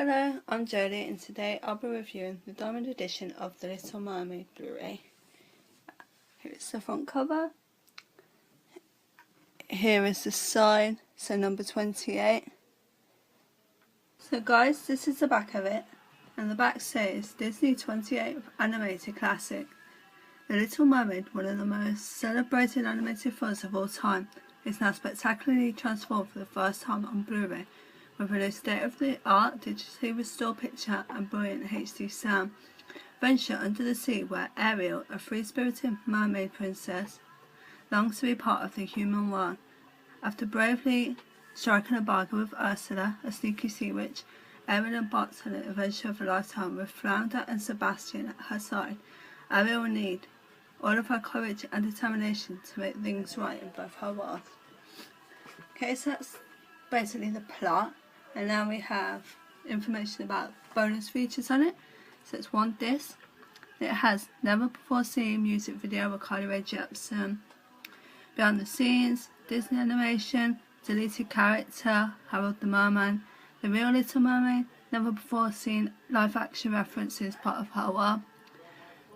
Hello, I'm Jodie and today I'll be reviewing the diamond edition of the Little Mermaid Blu-ray. Here is the front cover. Here is the side, so number 28. So guys, this is the back of it, and the back says Disney 28th Animated Classic. The Little Mermaid, one of the most celebrated animated films of all time, is now spectacularly transformed for the first time on Blu-ray, with a state-of-the-art digitally restored picture and brilliant HD sound. Venture under the sea where Ariel, a free-spirited mermaid princess, longs to be part of the human world. After bravely striking a bargain with Ursula, a sneaky sea witch, Ariel embarks on an adventure of a lifetime with Flounder and Sebastian at her side. Ariel will need all of her courage and determination to make things right in both her worlds. Okay, so that's basically the plot. And now we have information about bonus features on it. So it's one disc. It has never before seen music video with Carly Rae Jepsen, behind the scenes, Disney animation, deleted character, Harold the Merman, the real Little Mermaid, never before seen live action references part of her world,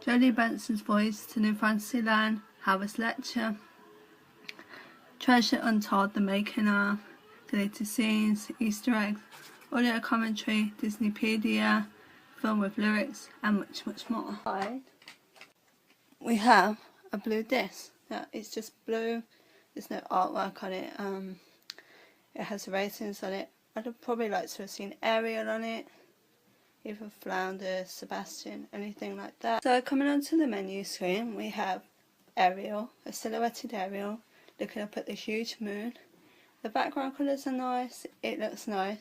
Jodie Benson's voice to New Fantasyland, Harvest Lecture, Treasure Untold, the making of, deleted scenes, Easter eggs, audio commentary, Disneypedia, film with lyrics, and much, much more. We have a blue disc. Now it's just blue. There's no artwork on it. It has ratings on it. I'd probably like to have seen Ariel on it, either Flounder, Sebastian, anything like that. So coming onto the menu screen, we have Ariel, a silhouetted Ariel, looking up at the huge moon. The background colours are nice, it looks nice,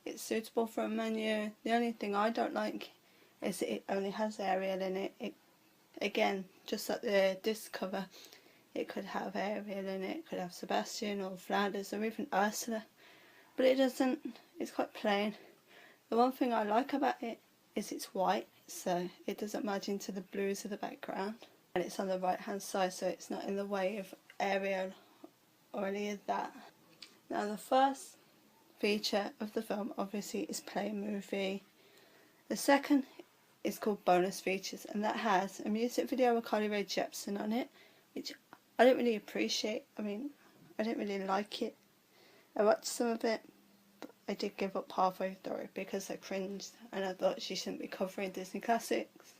it's suitable for a menu. The only thing I don't like is that it only has Ariel in it. Again, just like the disc cover, it could have Ariel in it, could have Sebastian or Flounders or even Ursula, but it doesn't. It's quite plain. The one thing I like about it is it's white, so it doesn't merge into the blues of the background, and it's on the right hand side, so it's not in the way of Ariel or any of that. Now the first feature of the film obviously is play a movie. The second is called bonus features, and that has a music video with Carly Rae Jepsen on it, which I don't really appreciate. I didn't really like it. I watched some of it, but I did give up halfway through because I cringed and I thought she shouldn't be covering Disney classics.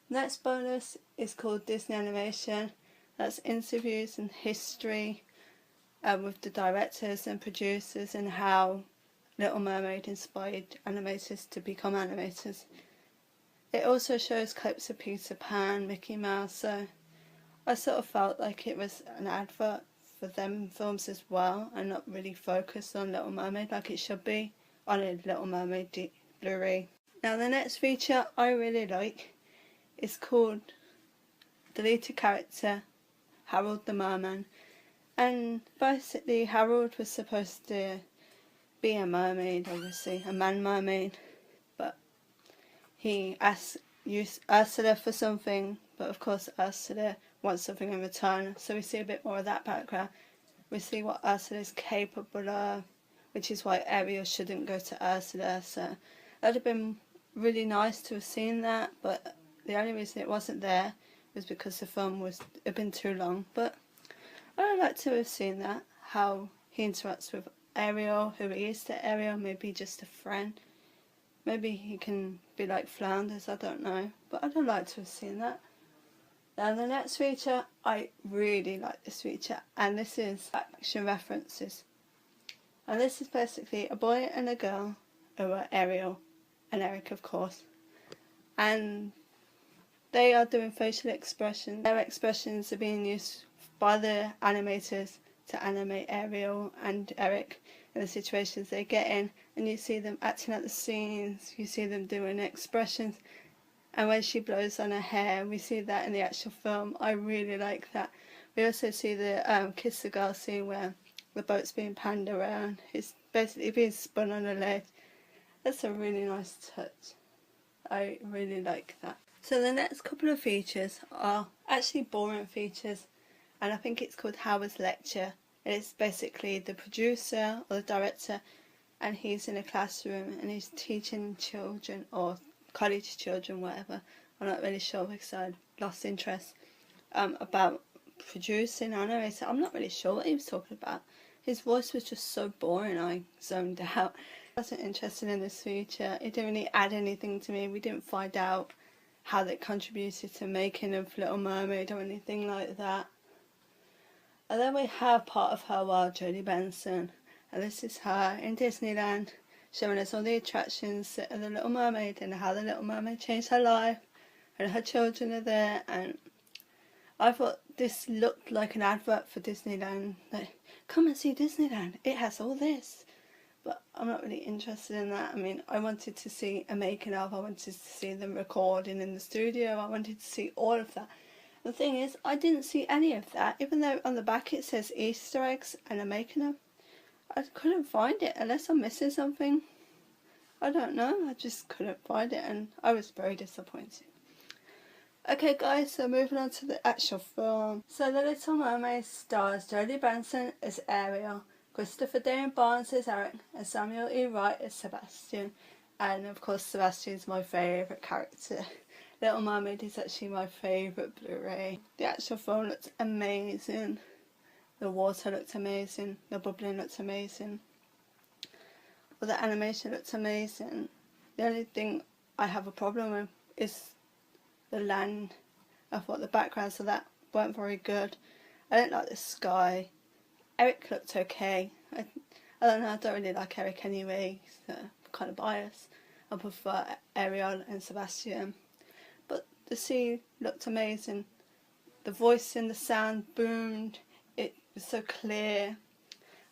Next bonus is called Disney Animation. That's interviews and history with the directors and producers and how Little Mermaid inspired animators to become animators. It also shows clips of Peter Pan, Mickey Mouse, so I sort of felt like it was an advert for them films as well and not really focused on Little Mermaid like it should be on a Little Mermaid Blu-ray. Now the next feature I really like is called Deleted Character, Harold the Merman, and basically Harold was supposed to be a mermaid, obviously, a man mermaid, but he asked Ursula for something, but of course Ursula wants something in return, so we see a bit more of that background. We see what Ursula is capable of, which is why Ariel shouldn't go to Ursula, so that would have been really nice to have seen that, but the only reason it wasn't there was because the film had been too long. But I would like to have seen that, how he interacts with Ariel, who he is to Ariel, maybe just a friend. Maybe he can be like Flounders, I don't know. But I'd like to have seen that. Now the next feature, I really like this feature, and this is action references. And this is basically a boy and a girl who are Ariel and Eric, of course. And they are doing facial expressions. Their expressions are being used by the animators to animate Ariel and Eric in the situations they get in, and you see them acting out the scenes, you see them doing expressions, and when she blows on her hair, we see that in the actual film. I really like that. We also see the Kiss the Girl scene where the boat's being panned around, it's basically being spun on a ledge. That's a really nice touch. I really like that. So the next couple of features are actually boring features, and I think it's called Howard's Lecture and it's basically the producer or the director, and he's in a classroom and he's teaching children, or college children, whatever. I'm not really sure because I lost interest, about producing anime, so I'm not really sure what he was talking about. His voice was just so boring, I zoned out. I wasn't interested in this feature. It didn't really add anything to me. We didn't find out how that contributed to making of Little Mermaid or anything like that. And then we have part of her world, Jodie Benson, and this is her in Disneyland, showing us all the attractions of the Little Mermaid and how the Little Mermaid changed her life, and her children are there. And I thought this looked like an advert for Disneyland, like, come and see Disneyland, it has all this. But I'm not really interested in that. I mean, I wanted to see a making of, I wanted to see them recording in the studio, I wanted to see all of that. The thing is, I didn't see any of that, even though on the back it says Easter eggs and a making of. I couldn't find it, unless I'm missing something. I don't know, I just couldn't find it, and I was very disappointed. Okay guys, so moving on to the actual film. So The Little Mermaid stars Jodie Benson as Ariel, Christopher Dane Barnes as Eric, and Samuel E. Wright as Sebastian. And of course Sebastian's my favourite character. Little Mermaid is actually my favourite Blu-ray. The actual film looked amazing. The water looked amazing. The bubbling looked amazing. Well, the animation looked amazing. The only thing I have a problem with is the land. I thought the backgrounds of that weren't very good. I don't like the sky. Eric looked okay. I don't know, I don't really like Eric anyway, so I'm kind of biased. I prefer Ariel and Sebastian. But the sea looked amazing. The voice and the sound boomed. It was so clear.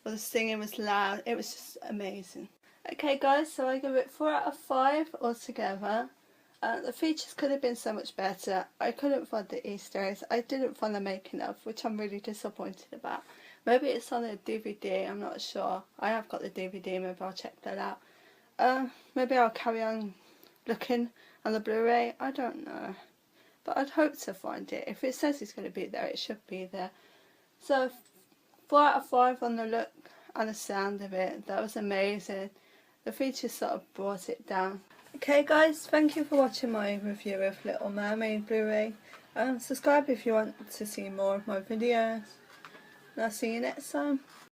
Well, the singing was loud. It was just amazing. Okay guys, so I give it 4 out of 5 altogether. The features could have been so much better. I couldn't find the Easter eggs. I didn't find the making of, which I'm really disappointed about. Maybe it's on the DVD, I'm not sure. I have got the DVD, maybe I'll check that out. Maybe I'll carry on looking on the Blu-ray, I don't know. But I'd hope to find it. If it says it's going to be there, it should be there. So 4 out of 5 on the look and the sound of it. That was amazing. The features sort of brought it down. Okay guys, thank you for watching my review of Little Mermaid Blu-ray. Subscribe if you want to see more of my videos. And I'll see you next time.